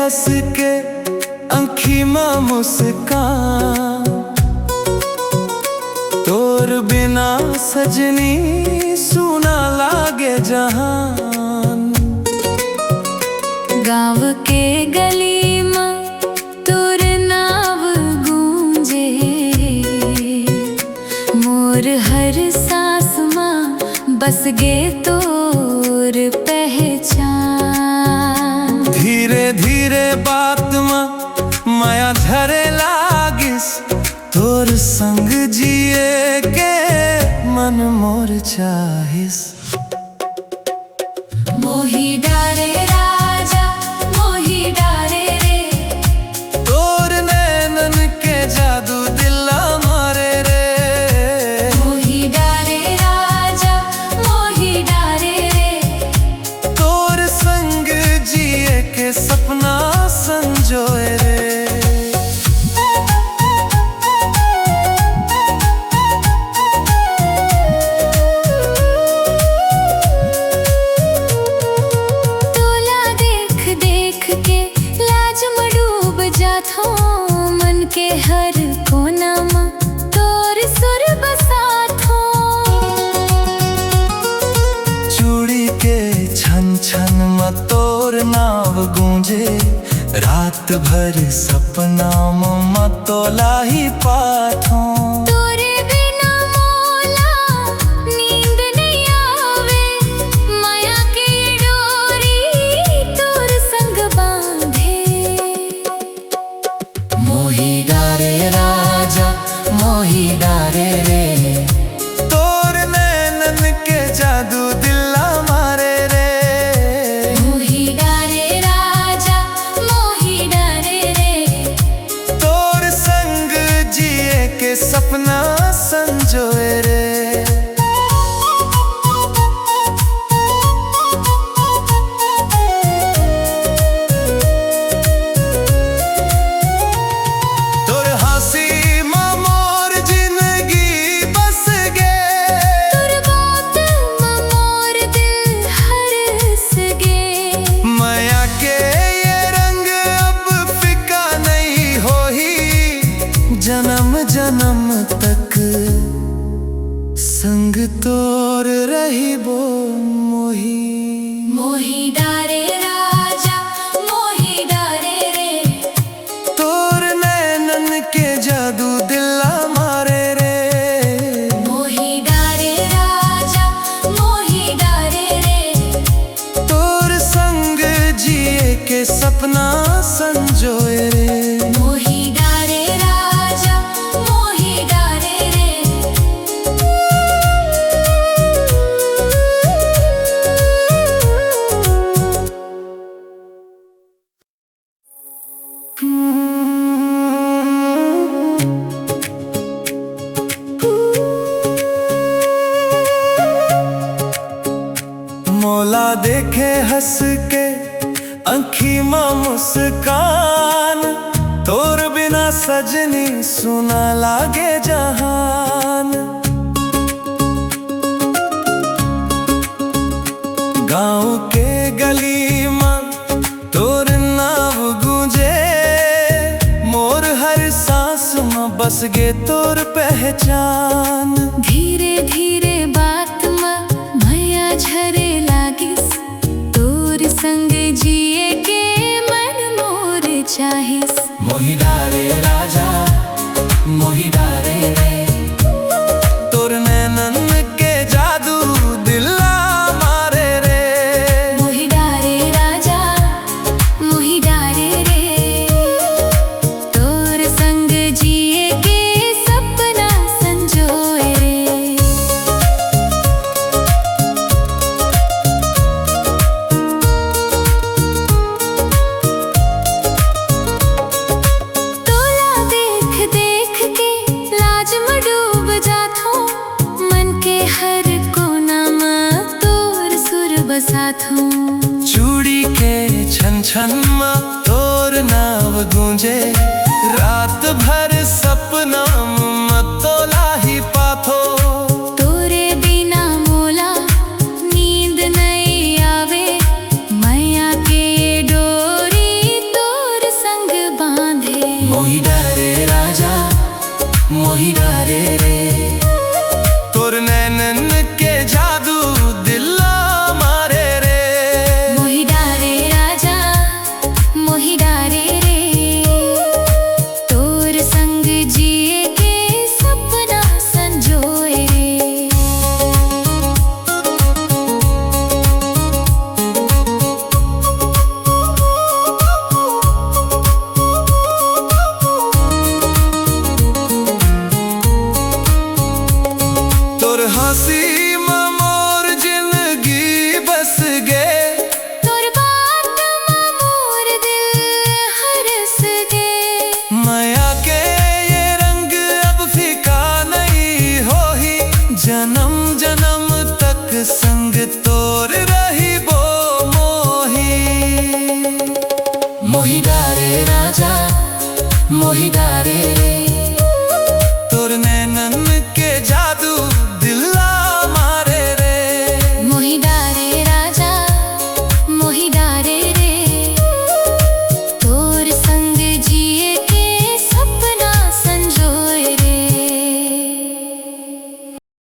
हंस के आँखी में मुस्कान, तोर बिना सजनी सुना लागे जहान। गाँव के गली में तोर नाव गूंजे, मोर हर सांस में बस गे तोर पहचान। धीरे धीरे बात में माया झरे लागिस, तोर संग जिए के मन मोर चाहिस। मोही डारे राजा मोही डारे रे, तोर नैनन के जादू दिला मारे रे। मोही डारे राजा मोही डारे रे, तोर संग जिए के सपना संजोए रे। मन के हर कोना में तोर सुर बसाथो। चूड़ी के छन छन में तोर नाव गूंजे, रात भर सपना में तोला ही पाथो। तोरे बिना मोला नींद नहीं आवे, माया के डोरी तोर संग बांधे। मोही डारे राजा मोही डारे रे, तोर नैनन के जादू दिला मारे रे। मोही डारे राजा मोही डारे रे, तोर संग जिए के सपना संजोए रे। जन्म जन्म तक संग तोर रही बो मोही। मोही डारे राजा मोही डारे रे, तोर नैनन के जादू दिला मारे रे। मोही डारे राजा मोही डारे रे, तोर संग जिए के सपना संजोए रे। मोही डारे राजा मोही डारे रे। मोला देखे हंस के आँखी में मुस्कान, तोर बिना सजनी सुना लागे जहान। गाँव के गली में तोर नाव गूंजे, मोर हर सांस में बस गे तोर पहचान। धीरे धीरे बात में माया झरे लागिस, तोर संग जिए के मन मोर चाहिस। मोही डारे राजा मोही डारे रे, तोर नैनन के जादू दिला मारे रे। मोही डारे राजा मोही डारे रे, तोर संग जिए के सपना संजोए रे। तोला देख देख के लाज में डूब जाथो, मन के हर कोना में तोर सुर बसाथो। चूड़ी के छन छन में तोर नाव गूंजे, रात भर सपना में तोला ही पाथो। तोरे बिना मोला नींद नहीं आवे, मैया के डोरी तो राजा मोहि डारे। तोर नैनन के जादू